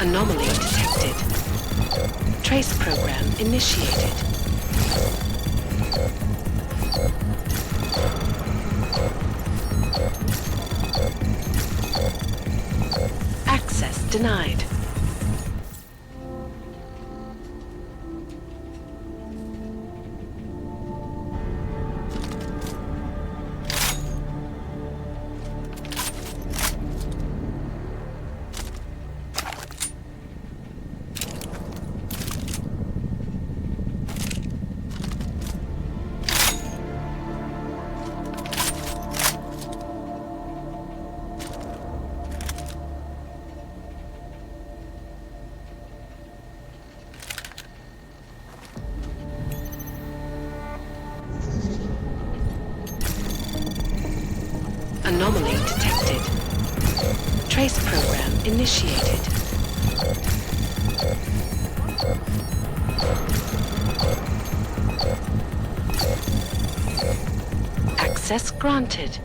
Anomaly detected. Trace program initiated. Access denied. Anomaly detected. Trace program initiated. Access granted.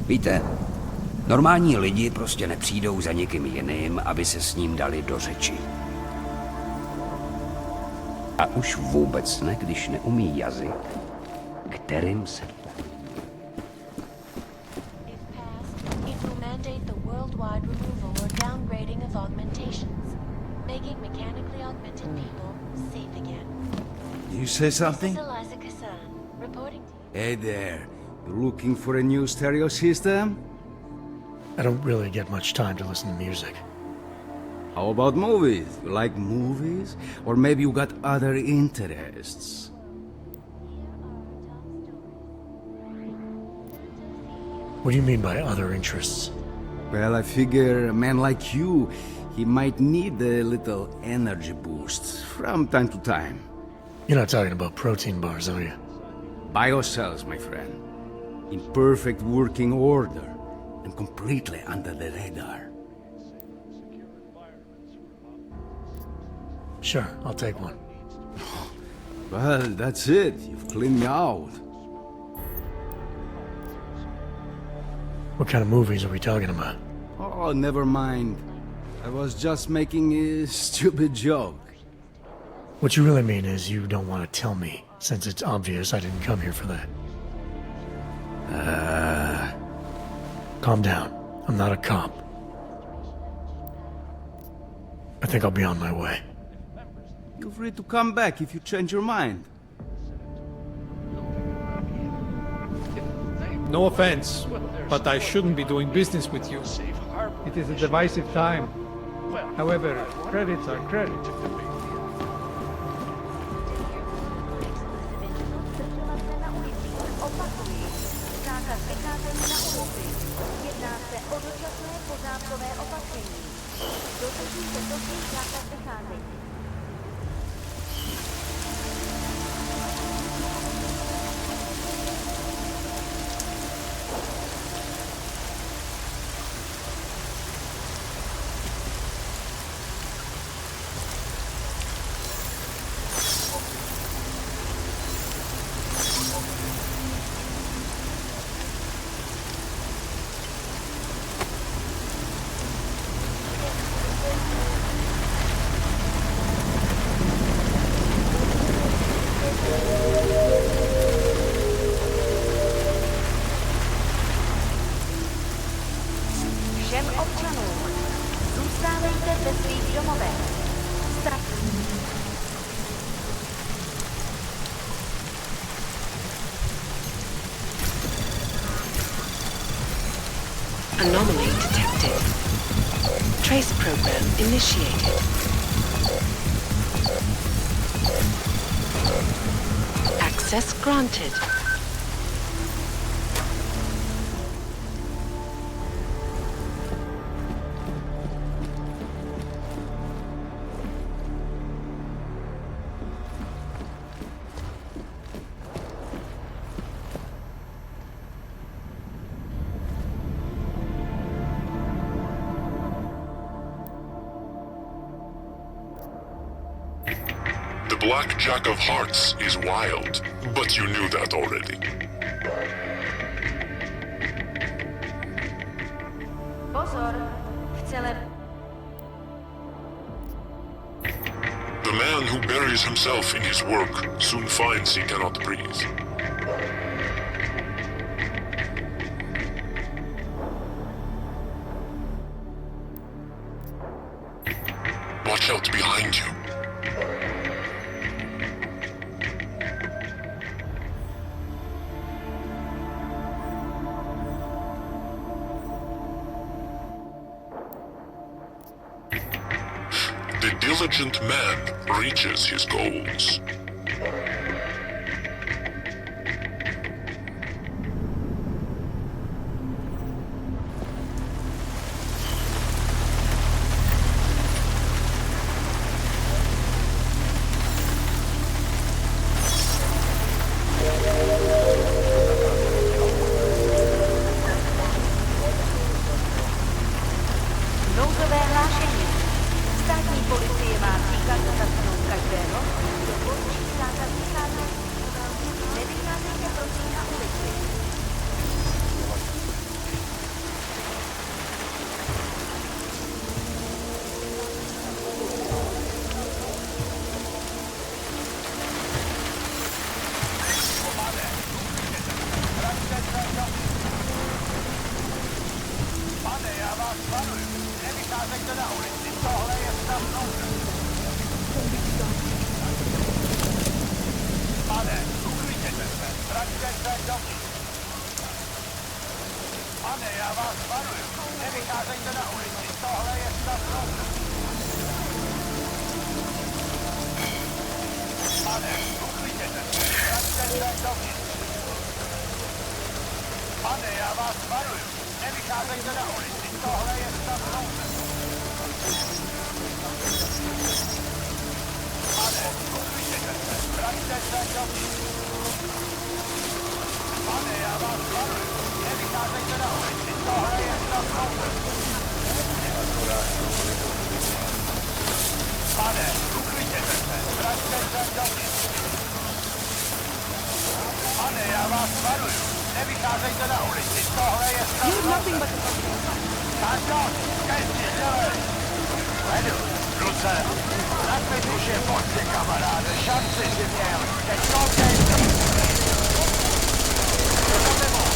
Víte, normální lidi prostě nepřijdou za někým jiným, aby se s ním dali do řeči. A už vůbec ne, když neumí jazyk, kterým se... It will mandate the worldwide removal or downgrading of augmentations, making mechanically augmented people safe again. You say something? This is Eliza Kassan, reporting to you. Hey there. You looking for a new stereo system? I don't really get much time to listen to music. How about movies? You like movies? Or maybe you got other interests? What do you mean by other interests? Well, I figure a man like you, he might need a little energy boost from time to time. You're not talking about protein bars, are you? Biocells, my friend. In perfect working order and completely under the radar. Sure, I'll take one. Well, that's it. You've cleaned me out. What kind of movies are we talking about? Oh, never mind. I was just making a stupid joke. What you really mean is you don't want to tell me, since it's obvious I didn't come here for that. Calm down. I'm not a cop. I think I'll be on my way. Feel free to come back if you change your mind. No offense, but I shouldn't be doing business with you. It is a divisive time. However, credits are credit. Všem občanům, zůstávejte ve svých domovech. Anomaly detected. Trace program initiated. Access granted. The Black Jack of Hearts is wild, but you knew that already. Pozor, v celém... The man who buries himself in his work soon finds he cannot breathe. Watch out behind you. The diligent man reaches his goals. Nouzové hlášení. Státní policie má příkaz zatknout každého, kdo poruší Pane, uklidněte se, vraťte se dovnitř. Pane, já vás varuju, nevycházejte na ulici, tohle je stav nouze. Pane, uklidněte se, vraťte se dovnitř. Pane, já vás varuju, nevycházejte na ulici, tohle je stav nouze. Pane, uklidněte se, vraťte se dovnitř. Pane, já vás varuju, nevycházejte na ulici, tohle je stav nouze. Pane, uklidněte se, vraťte se dovnitř. Pane, já vás varuju, nevycházejte na ulici, tohle je stav nouze. Pardon, každý dělej. Vedu, ruce. Nakvět už je pozdě, kamaráde, šanci si měl, teď koukej. Za tebou.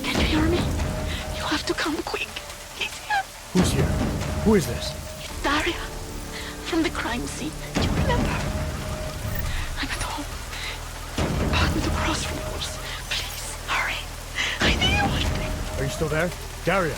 Can you hear me? You have to come quick. He's here. Who's here? Who is this? It's Daria. From the crime scene. You remember? I'm at home. About me to cross from yours. Please, hurry. I need you one thing. Are you still there? Daria!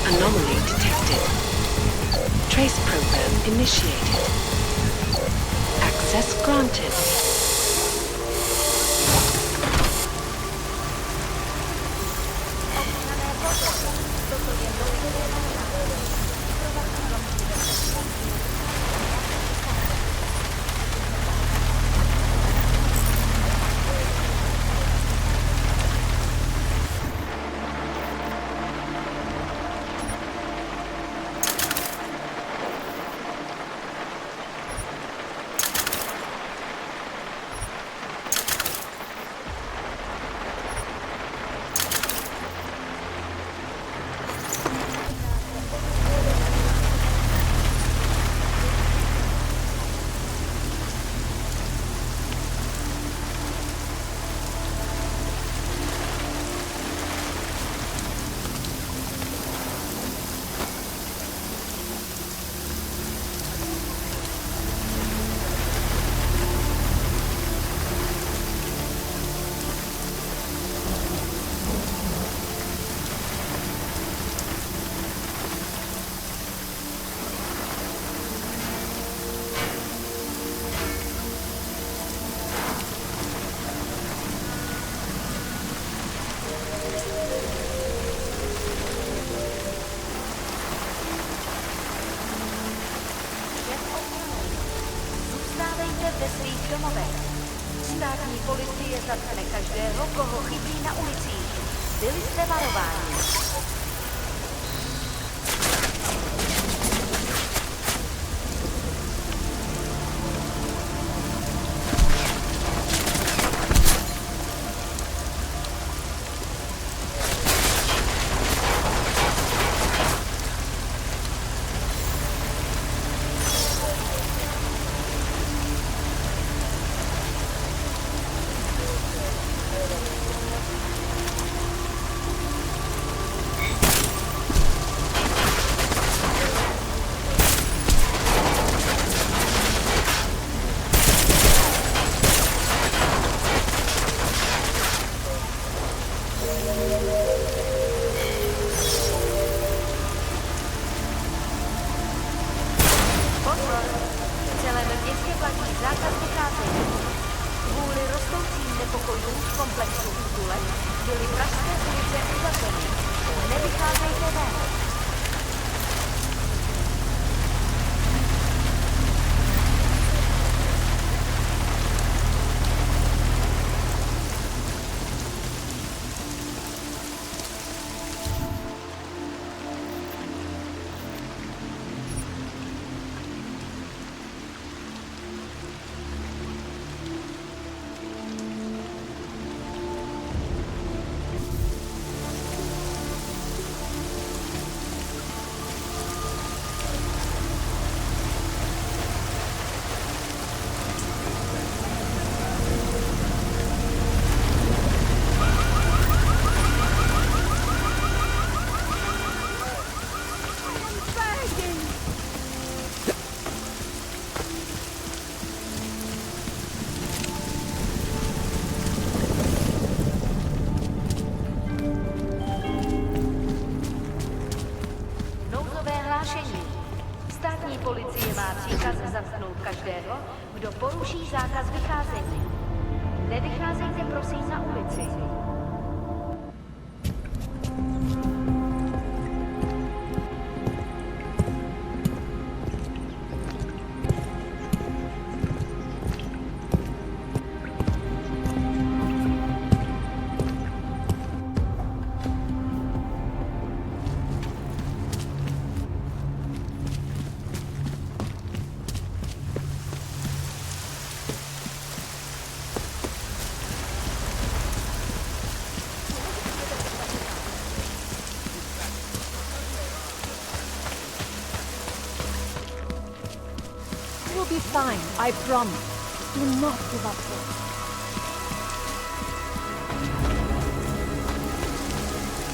Anomaly detected. Trace program initiated. Access granted. Státní policie zatkne každého, koho chytí na ulicích. Byli jste varováni. Policie má příkaz zatknout každého, kdo poruší zákaz vycházení. Nevycházejte prosím na ulici. You'll be fine, I promise. Do not give up hope.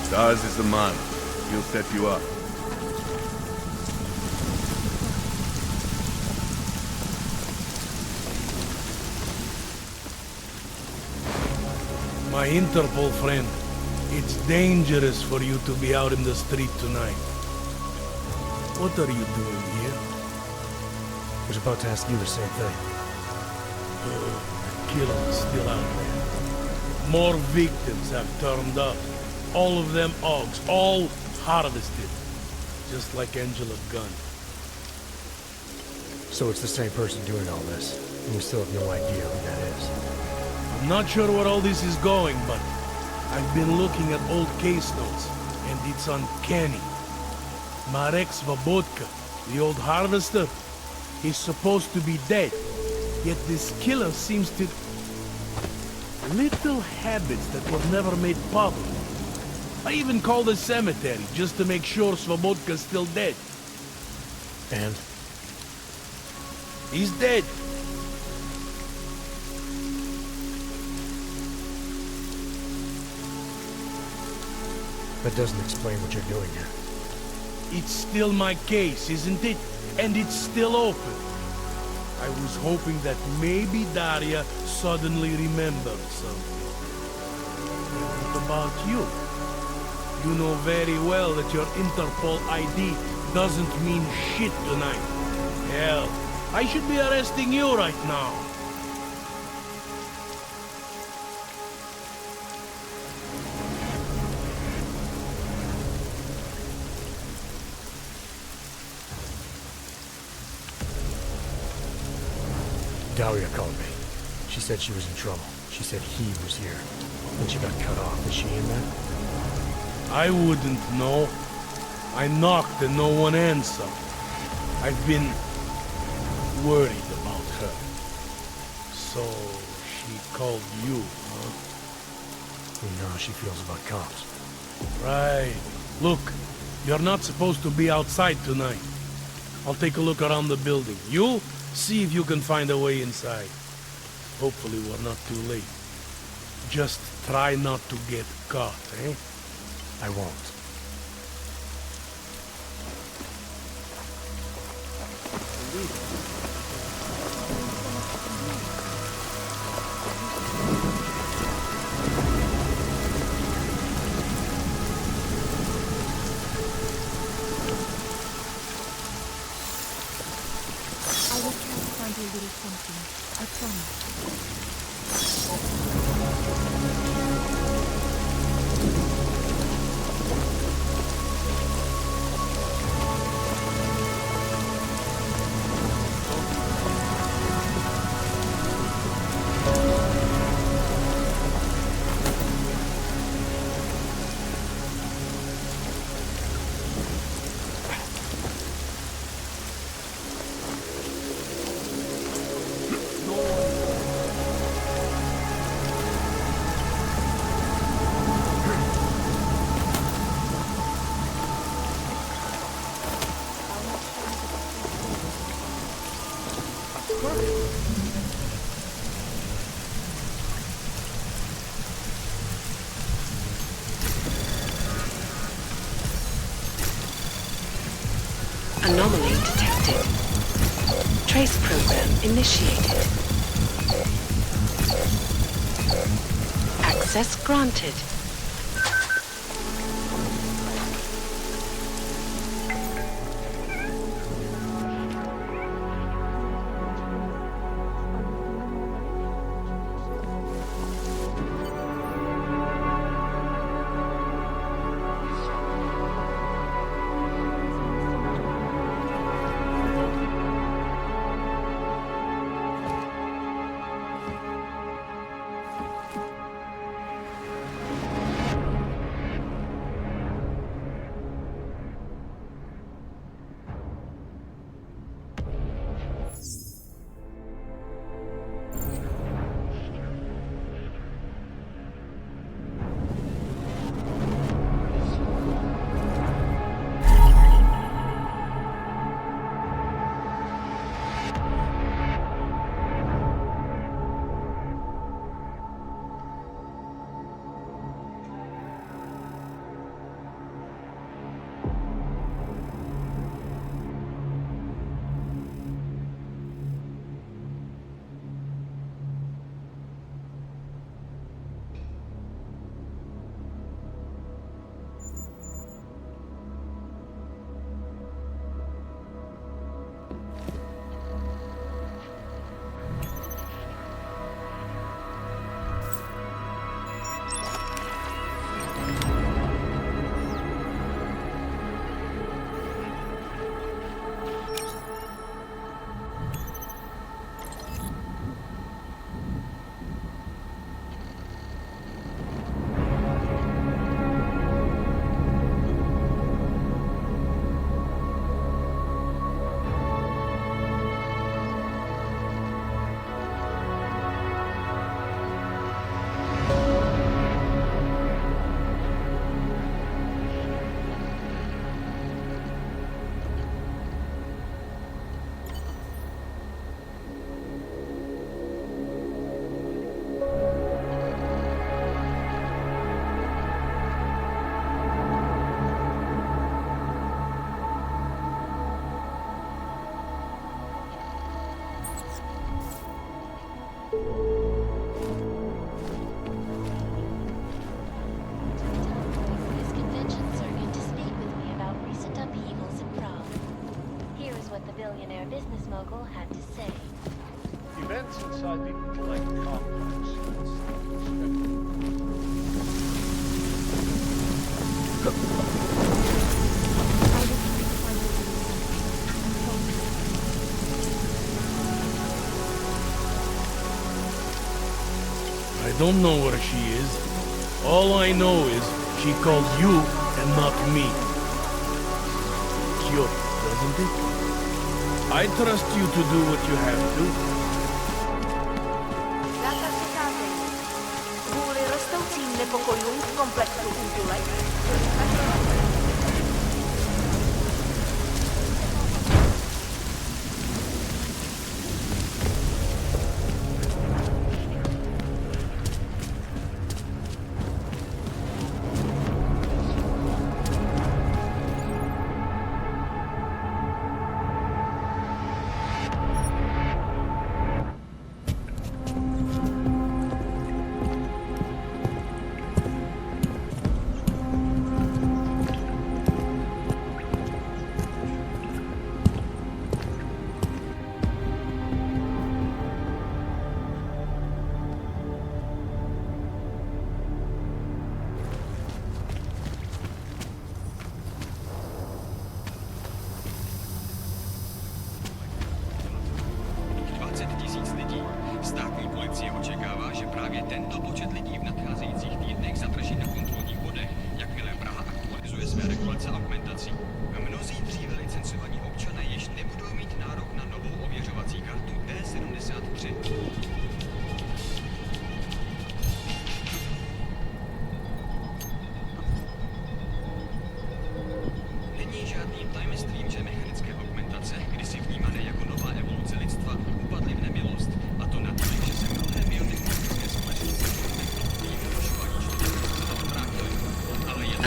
Stars is the man. He'll set you up. My Interpol friend, it's dangerous for you to be out in the street tonight. What are you doing here? I was about to ask you the same thing. The killer's still out there. More victims have turned up. All of them Augs, all harvested. Just like Angela Gunn. So it's the same person doing all this, and we still have no idea who that is. I'm not sure where all this is going, but I've been looking at old case notes, and it's uncanny. Marek Svobodka, the old harvester, he's supposed to be dead, yet this killer seems to... Little habits that were never made public. I even called the cemetery just to make sure Svobodka's still dead. And? He's dead. That doesn't explain what you're doing here. It's still my case, isn't it? And it's still open. I was hoping that maybe Daria suddenly remembered something. What about you? You know very well that your Interpol ID doesn't mean shit tonight. Hell, I should be arresting you right now. Daria called me. She She said she was in trouble. She said he was here. Then she got cut off. Is she in there? I wouldn't know. I knocked and no one answered. I've been worried about her. So she called you, huh? You know how she feels about cops. Right. Look, you're not supposed to be outside tonight. I'll take a look around the building. You see if you can find a way inside. Hopefully we're not too late. Just try not to get caught, eh? I won't. I will try to find you a little something. I promise. Anomaly detected. Trace program initiated. Access granted. I don't know where she is. All I know is she called you and not me. Cute, doesn't it? I trust you to do what you have to. Zákaz vycházení. Kvůli rostoucím nepokojům v komplexu útulek.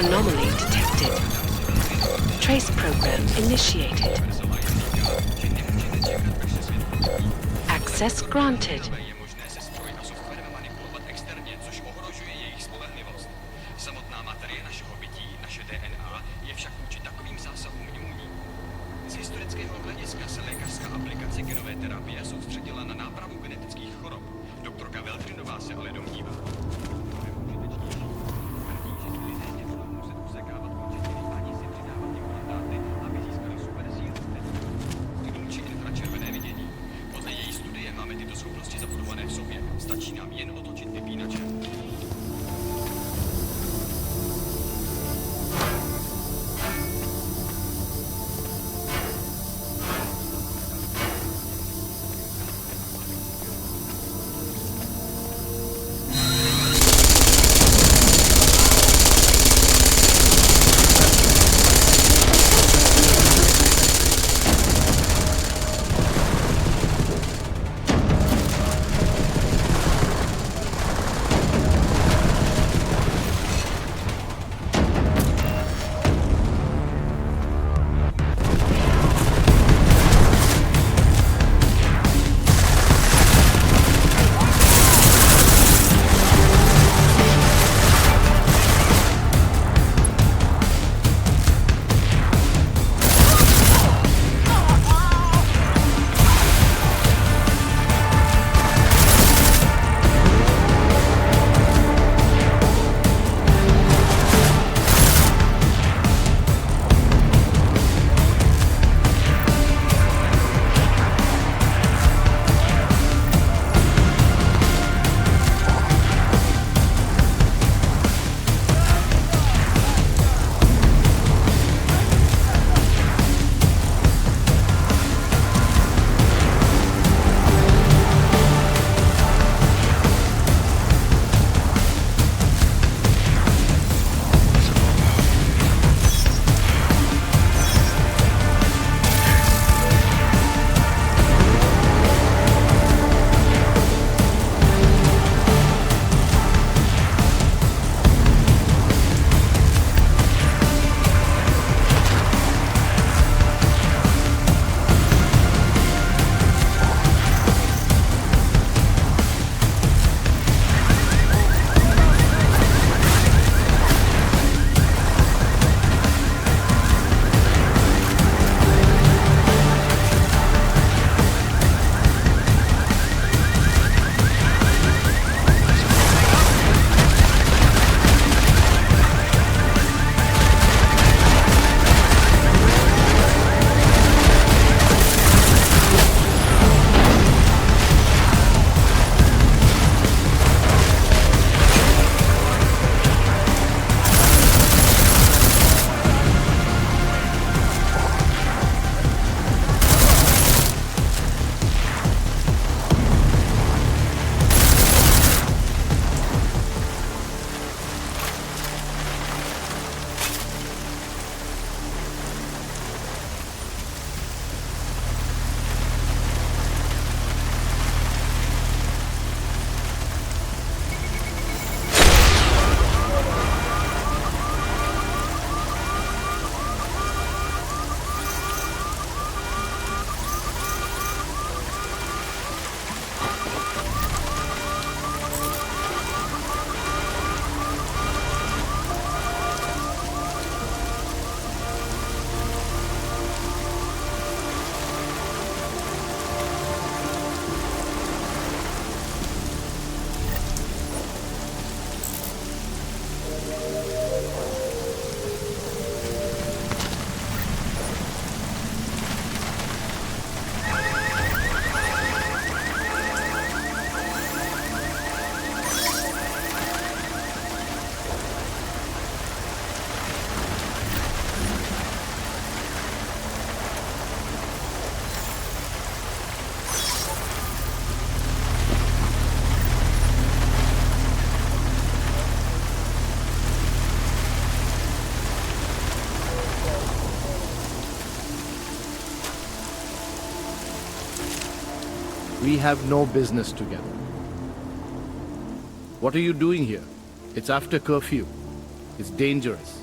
Anomaly detected. Trace program initiated. Access granted. Samotná materie našeho bytí, naše DNA, je však vůči takovým zásahům imunní. Z historického hlediska se lékařská aplikace genové terapie soustředila na nápravu genetických chorob. Doktorka Veldrinová se ale domnívá, či infračervené vidění. Podle její studie máme tyto schopnosti za We have no business together. What are you doing here? It's after curfew. It's dangerous.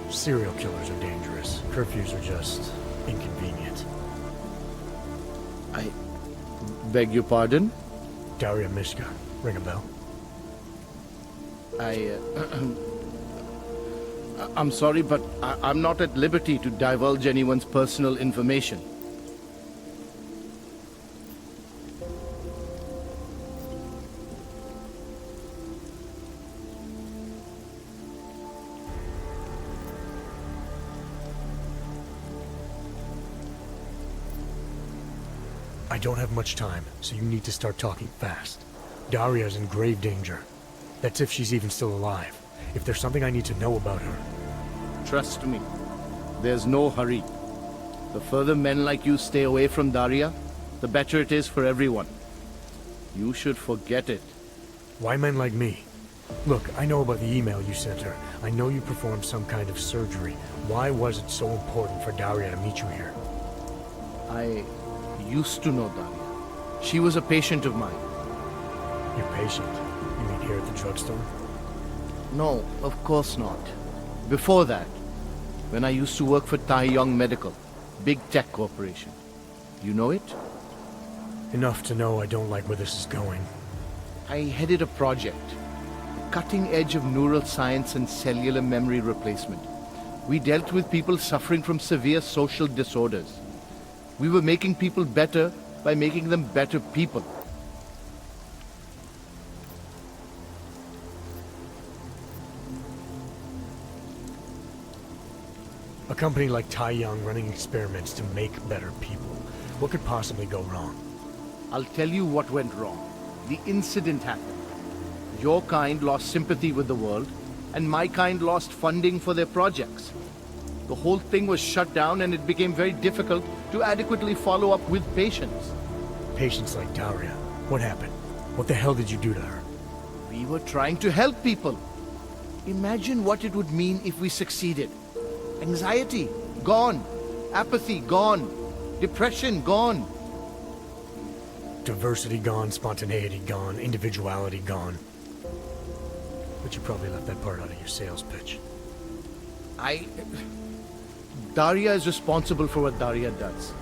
Serial killers are dangerous. Curfews are just inconvenient. I beg your pardon? Daria Mishka. Ring a bell? I'm sorry, but I'm not at liberty to divulge anyone's personal information. I don't have much time, so you need to start talking fast. Daria's in grave danger. That's if she's even still alive. If there's something I need to know about her. Trust me, there's no hurry. The further men like you stay away from Daria, the better it is for everyone. You should forget it. Why men like me? Look, I know about the email you sent her. I know you performed some kind of surgery. Why was it so important for Daria to meet you here? I used to know Daria. She was a patient of mine. Your patient? You mean here at the drugstore? No, of course not. Before that, when I used to work for Tai Yong Medical, big tech corporation. You know it? Enough to know I don't like where this is going. I headed a project, cutting edge of neural science and cellular memory replacement. We dealt with people suffering from severe social disorders. We were making people better by making them better people. A company like Tai Yong running experiments to make better people. What could possibly go wrong? I'll tell you what went wrong. The incident happened. Your kind lost sympathy with the world, and my kind lost funding for their projects. The whole thing was shut down, and it became very difficult to adequately follow up with patients. Patients like Daria. What happened? What the hell did you do to her? We were trying to help people. Imagine what it would mean if we succeeded. Anxiety, gone. Apathy, gone. Depression, gone. Diversity gone, spontaneity gone, individuality gone. But you probably left that part out of your sales pitch. Daria is responsible for what Daria does.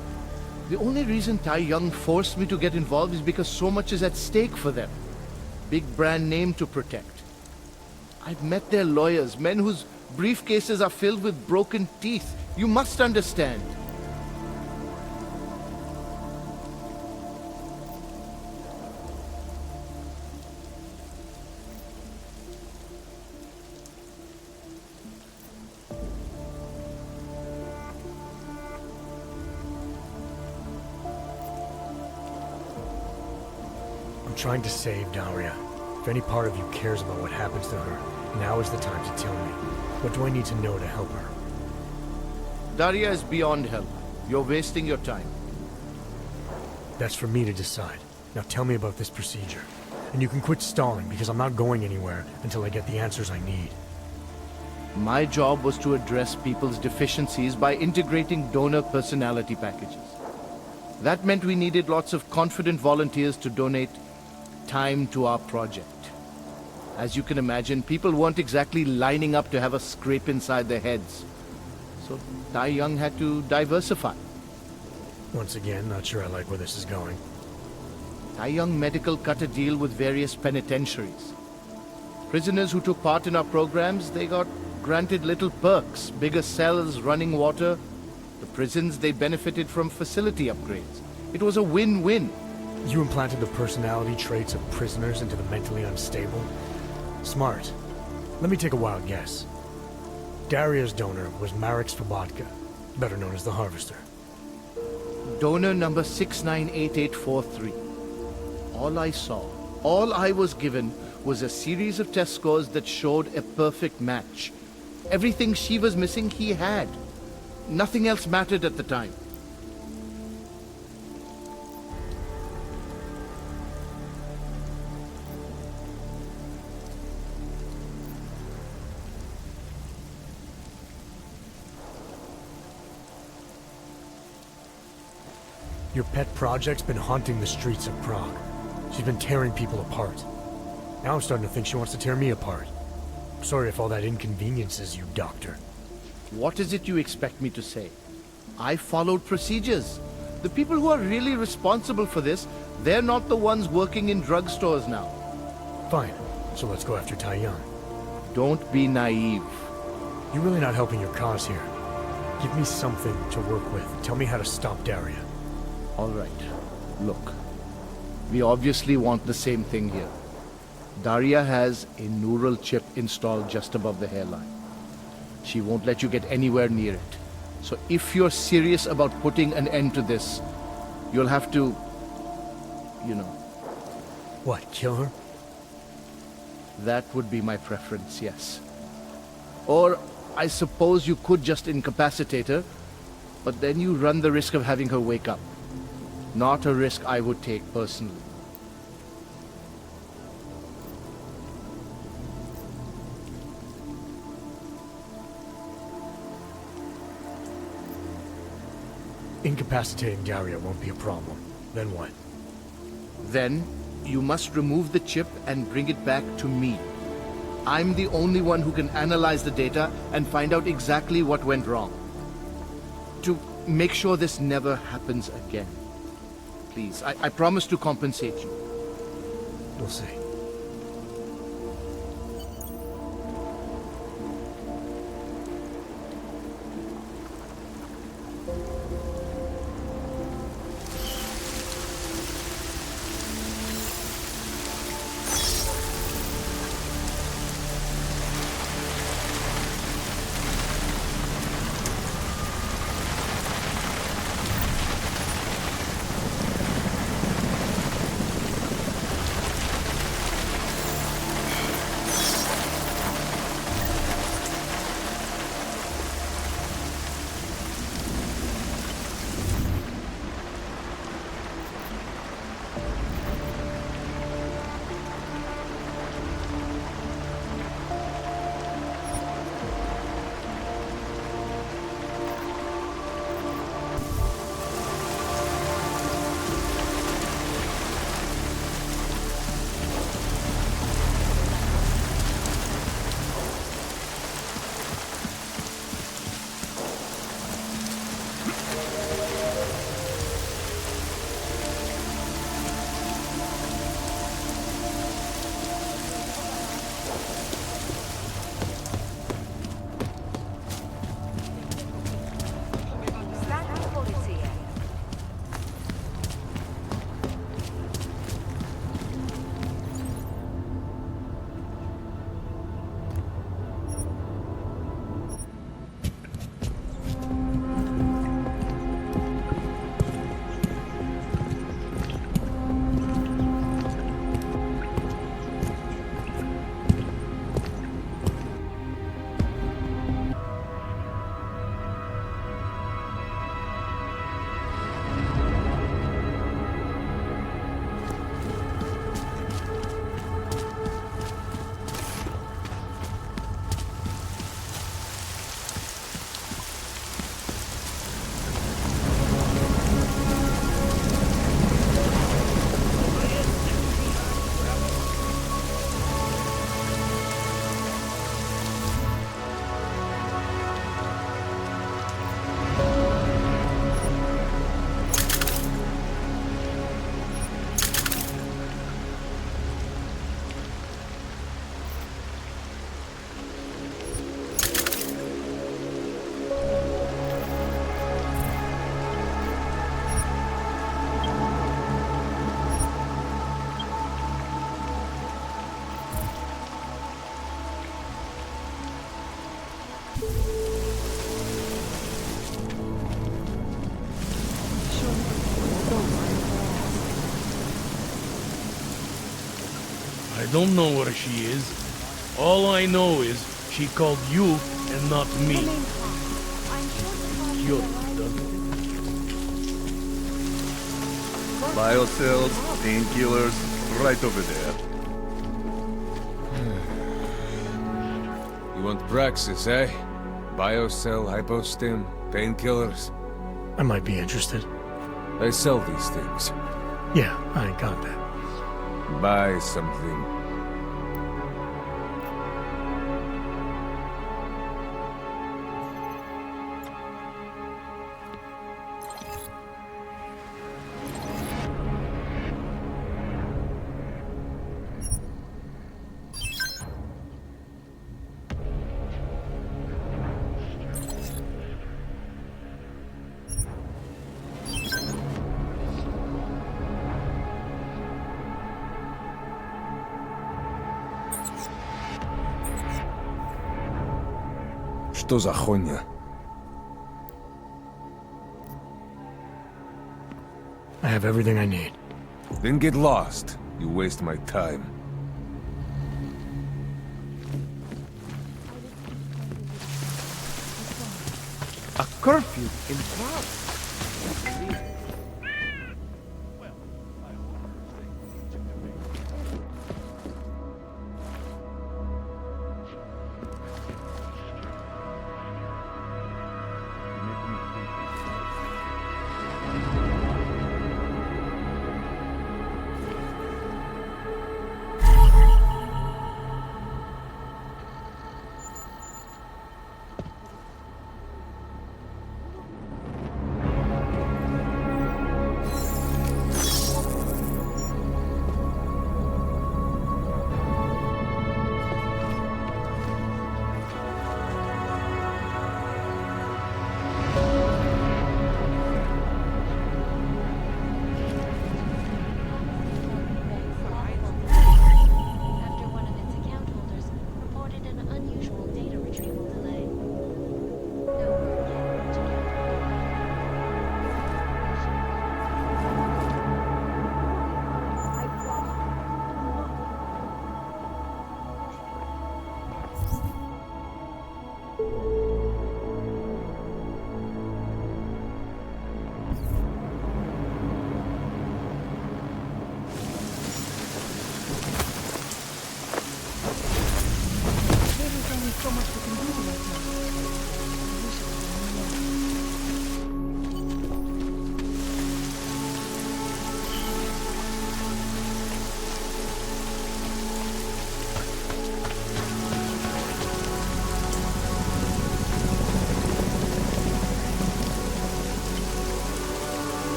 The only reason Tai Yong forced me to get involved is because so much is at stake for them. Big brand name to protect. I've met their lawyers, men whose briefcases are filled with broken teeth. You must understand. I'm trying to save Daria. If any part of you cares about what happens to her, now is the time to tell me. What do I need to know to help her? Daria is beyond help. You're wasting your time. That's for me to decide. Now tell me about this procedure. And you can quit stalling, because I'm not going anywhere until I get the answers I need. My job was to address people's deficiencies by integrating donor personality packages. That meant we needed lots of confident volunteers to donate time to our project. As you can imagine, people weren't exactly lining up to have a scrape inside their heads. So Tai Yong had to diversify. Once again, not sure I like where this is going. Tai Yong Medical cut a deal with various penitentiaries. Prisoners who took part in our programs, they got granted little perks, bigger cells, running water. The prisons, they benefited from facility upgrades. It was a win-win. You implanted the personality traits of prisoners into the mentally unstable? Smart. Let me take a wild guess. Daria's donor was Marek Svobotka, better known as the Harvester. Donor number 698843. All I saw, all I was given, was a series of test scores that showed a perfect match. Everything she was missing, he had. Nothing else mattered at the time. Your pet project's been haunting the streets of Prague. She's been tearing people apart. Now I'm starting to think she wants to tear me apart. Sorry if all that inconveniences you, Doctor. What is it you expect me to say? I followed procedures. The people who are really responsible for this, they're not the ones working in drugstores now. Fine. So let's go after Taiyan. Don't be naive. You're really not helping your cause here. Give me something to work with. Tell me how to stop Daria. All right. Look. We obviously want the same thing here. Daria has a neural chip installed just above the hairline. She won't let you get anywhere near it. So if you're serious about putting an end to this, you'll have to, you know. What, kill her? That would be my preference, yes. Or I suppose you could just incapacitate her, but then you run the risk of having her wake up. Not a risk I would take personally. Incapacitating Daria won't be a problem. Then what? Then, you must remove the chip and bring it back to me. I'm the only one who can analyze the data and find out exactly what went wrong. To make sure this never happens again. Please, I promise to compensate you. We'll see. I don't know where she is. All I know is she called you and not me. Curious, doesn't it? Biocells, painkillers, right over there. You want Praxis, eh? Biocell, hypostim, painkillers. I might be interested. I sell these things. Yeah, I got that. Buy something. Что за хуйня? I have everything I need. Then get lost. You waste my time. A curfew in Prague. After one of its account holders reported an unusual data retrieval delay. No word yet which account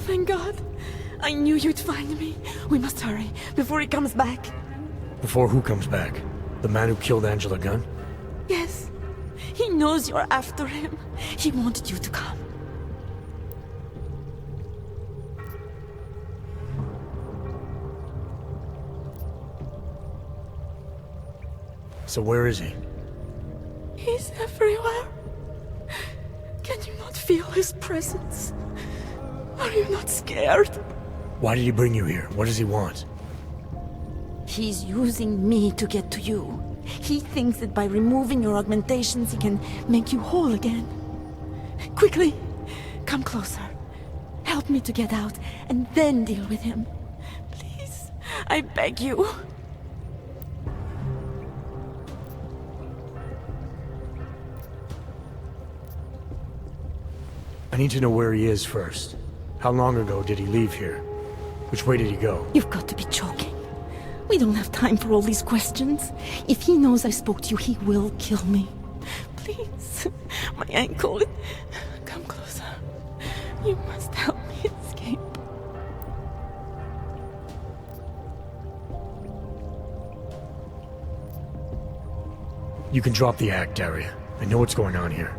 thank God. I knew you'd find me. We must hurry, before he comes back. Before who comes back? The man who killed Angela Gunn? Yes. He knows you're after him. He wanted you to come. So where is he? He's everywhere. Can you not feel his presence? Are you not scared? Why did he bring you here? What does he want? He's using me to get to you. He thinks that by removing your augmentations, he can make you whole again. Quickly, come closer. Help me to get out, and then deal with him. Please, I beg you. I need to know where he is first. How long ago did he leave here? Which way did he go? You've got to be joking. We don't have time for all these questions. If he knows I spoke to you, he will kill me. Please, my ankle. Come closer. You must help me escape. You can drop the act, Daria. I know what's going on here.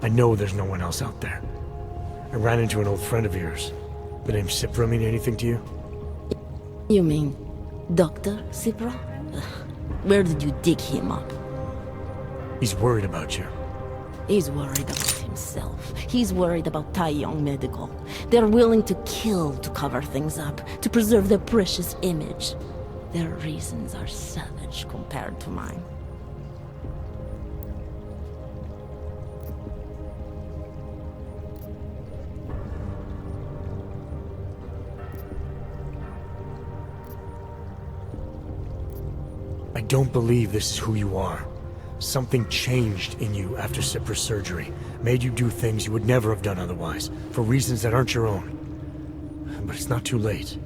I know there's no one else out there. I ran into an old friend of yours. The name Cipra mean anything to you? You mean Dr. Cipra? Where did you dig him up? He's worried about you. He's worried about himself. He's worried about Tai Yong Medical. They're willing to kill to cover things up, to preserve their precious image. Their reasons are savage compared to mine. I don't believe this is who you are. Something changed in you after Cipra's surgery. Made you do things you would never have done otherwise, for reasons that aren't your own. But it's not too late.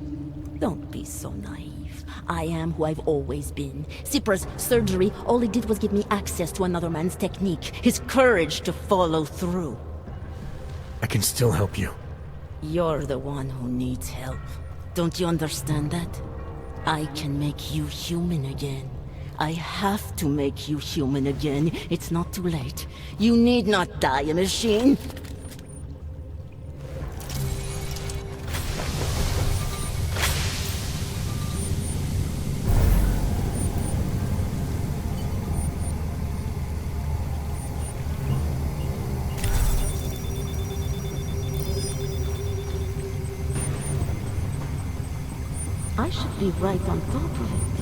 Don't be so naive. I am who I've always been. Cipra's surgery, all it did was give me access to another man's technique, his courage to follow through. I can still help you. You're the one who needs help. Don't you understand that? I can make you human again. I have to make you human again. It's not too late. You need not die a machine. I should be right on top of it.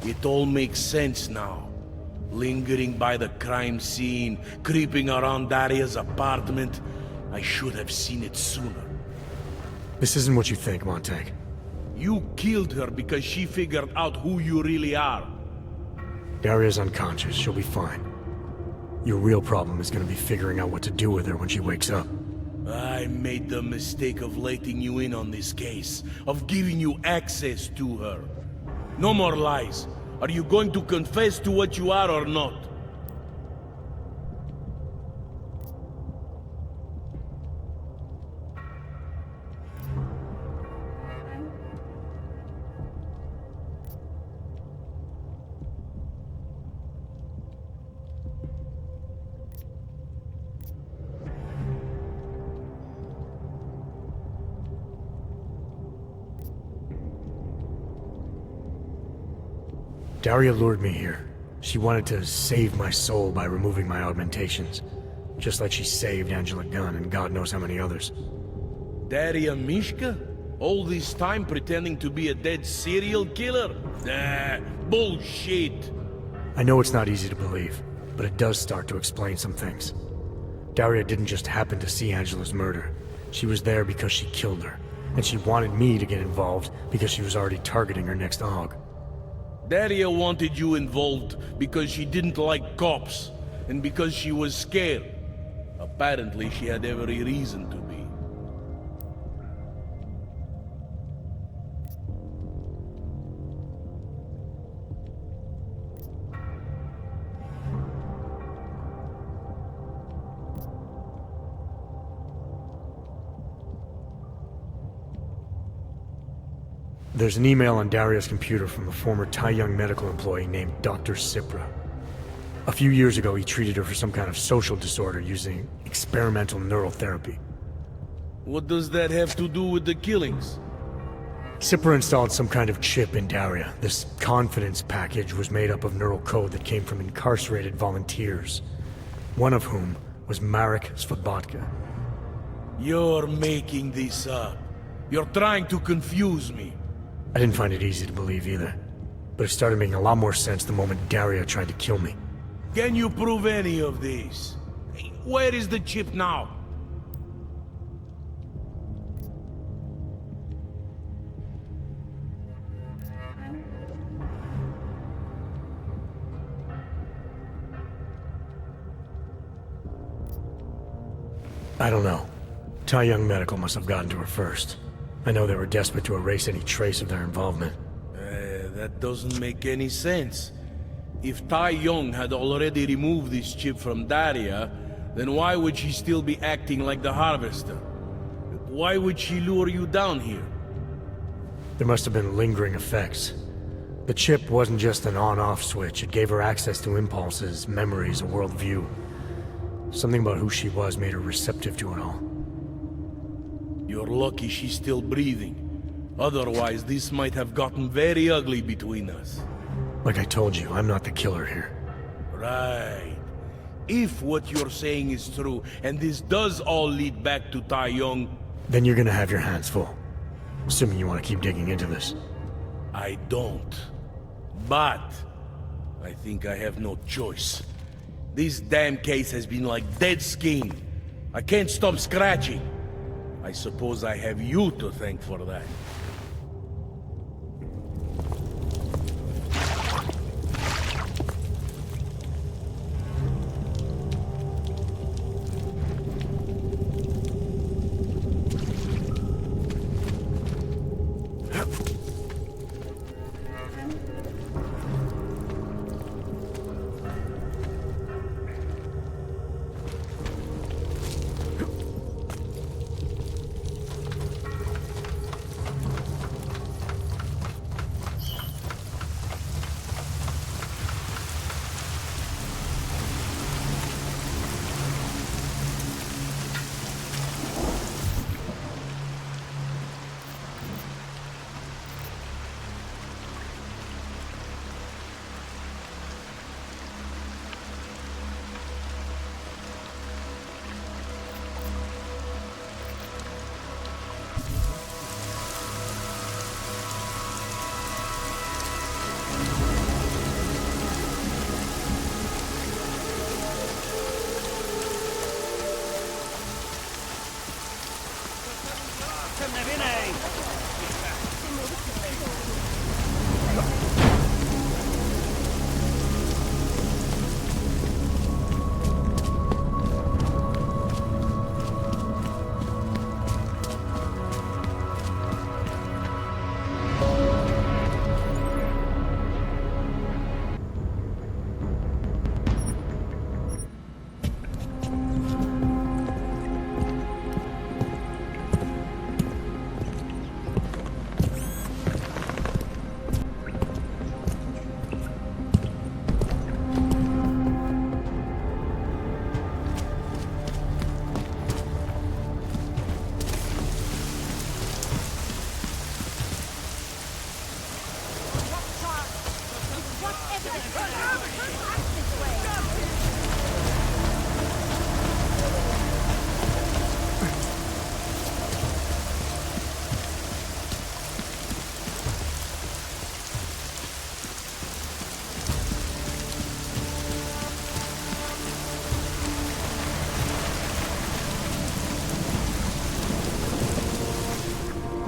It all makes sense now. Lingering by the crime scene, creeping around Daria's apartment. I should have seen it sooner. This isn't what you think, Montag. You killed her because she figured out who you really are. Daria's unconscious. She'll be fine. Your real problem is gonna be figuring out what to do with her when she wakes up. I made the mistake of letting you in on this case, of giving you access to her. No more lies. Are you going to confess to what you are or not? Daria lured me here. She wanted to save my soul by removing my augmentations. Just like she saved Angela Gunn and God knows how many others. Daria Mishka? All this time pretending to be a dead serial killer? Nah, bullshit. I know it's not easy to believe, but it does start to explain some things. Daria didn't just happen to see Angela's murder. She was there because she killed her. And she wanted me to get involved because she was already targeting her next aug. Daria wanted you involved because she didn't like cops, and because she was scared. Apparently, she had every reason to be. There's an email on Daria's computer from a former Tai Young medical employee named Dr. Cipra. A few years ago, he treated her for some kind of social disorder using experimental neural therapy. What does that have to do with the killings? Cipra installed some kind of chip in Daria. This confidence package was made up of neural code that came from incarcerated volunteers, one of whom was Marek Svobotka. You're making this up. You're trying to confuse me. I didn't find it easy to believe either, but it started making a lot more sense the moment Daria tried to kill me. Can you prove any of this? Where is the chip now? I don't know. Tai Young Medical must have gotten to her first. I know they were desperate to erase any trace of their involvement. That doesn't make any sense. If Tai Young had already removed this chip from Daria, then why would she still be acting like the Harvester? Why would she lure you down here? There must have been lingering effects. The chip wasn't just an on-off switch. It gave her access to impulses, memories, a worldview. Something about who she was made her receptive to it all. You're lucky she's still breathing. Otherwise, this might have gotten very ugly between us. Like I told you, I'm not the killer here. Right. If what you're saying is true, and this does all lead back to Tai Young... Then you're gonna have your hands full. Assuming you want to keep digging into this. I don't. But... I think I have no choice. This damn case has been like dead skin. I can't stop scratching. I suppose I have you to thank for that.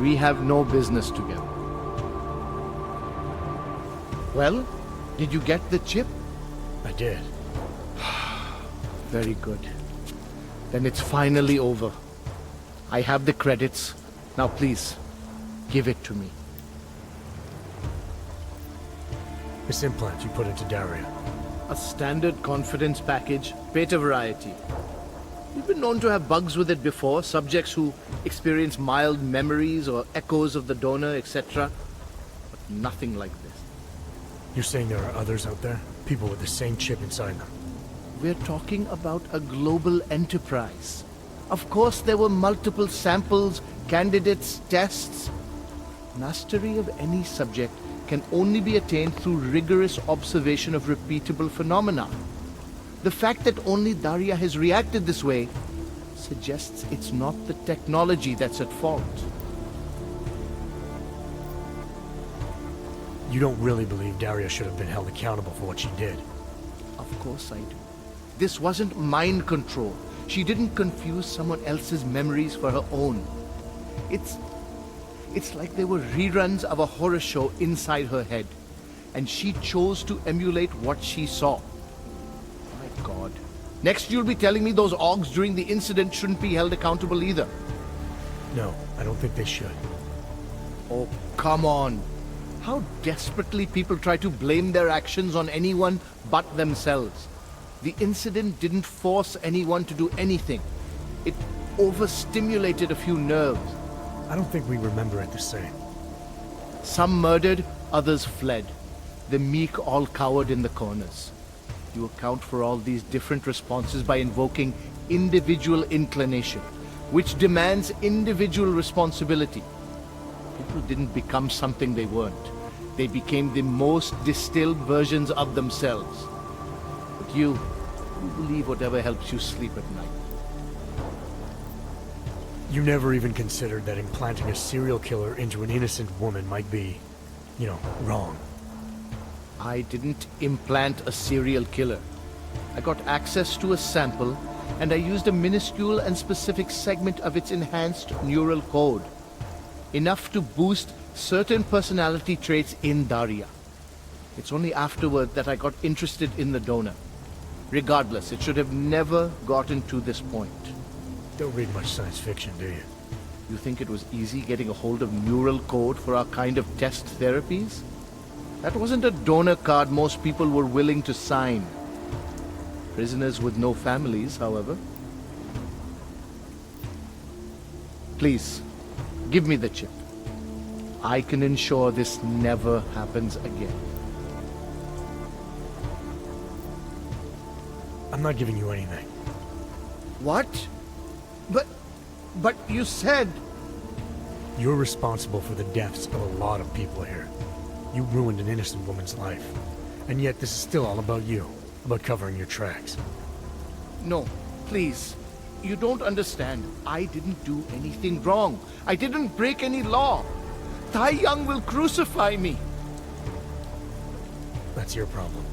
We have no business together. Well, did you get the chip? I did. Very good. Then it's finally over. I have the credits. Now please, give it to me. This implant you put into Daria. A standard confidence package, beta variety. We've been known to have bugs with it before, subjects who experience mild memories or echoes of the donor, etc. But nothing like this. You're saying there are others out there? People with the same chip inside them? We're talking about a global enterprise. Of course, there were multiple samples, candidates, tests. Mastery of any subject can only be attained through rigorous observation of repeatable phenomena. The fact that only Daria has reacted this way suggests it's not the technology that's at fault. You don't really believe Daria should have been held accountable for what she did? Of course I do. This wasn't mind control. She didn't confuse someone else's memories for her own. It's like they were reruns of a horror show inside her head, and she chose to emulate what she saw. My God. Next you'll be telling me those augs during the incident shouldn't be held accountable either. No, I don't think they should. Oh, come on. How desperately people try to blame their actions on anyone but themselves. The incident didn't force anyone to do anything. It overstimulated a few nerves. I don't think we remember it the same. Some murdered, others fled. The meek all cowered in the corners. You account for all these different responses by invoking individual inclination, which demands individual responsibility. People didn't become something they weren't. They became the most distilled versions of themselves. But you believe whatever helps you sleep at night. You never even considered that implanting a serial killer into an innocent woman might be, wrong. I didn't implant a serial killer. I got access to a sample, and I used a minuscule and specific segment of its enhanced neural code. Enough to boost certain personality traits in Daria. It's only afterward that I got interested in the donor. Regardless, it should have never gotten to this point. Don't read much science fiction, do you? You think it was easy getting a hold of neural code for our kind of test therapies? That wasn't a donor card most people were willing to sign. Prisoners with no families, however. Please, give me the chip. I can ensure this never happens again. I'm not giving you anything. What? But you said... You're responsible for the deaths of a lot of people here. You ruined an innocent woman's life. And yet this is still all about you. About covering your tracks. No, please. You don't understand. I didn't do anything wrong. I didn't break any law. Tai Young will crucify me. That's your problem.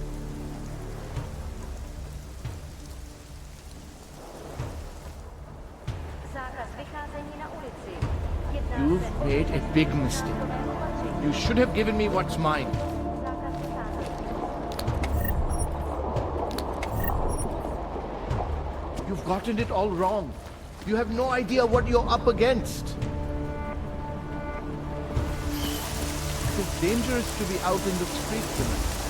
You've made a big mistake. You should have given me what's mine. You've gotten it all wrong. You have no idea what you're up against. It is dangerous to be out in the street tonight.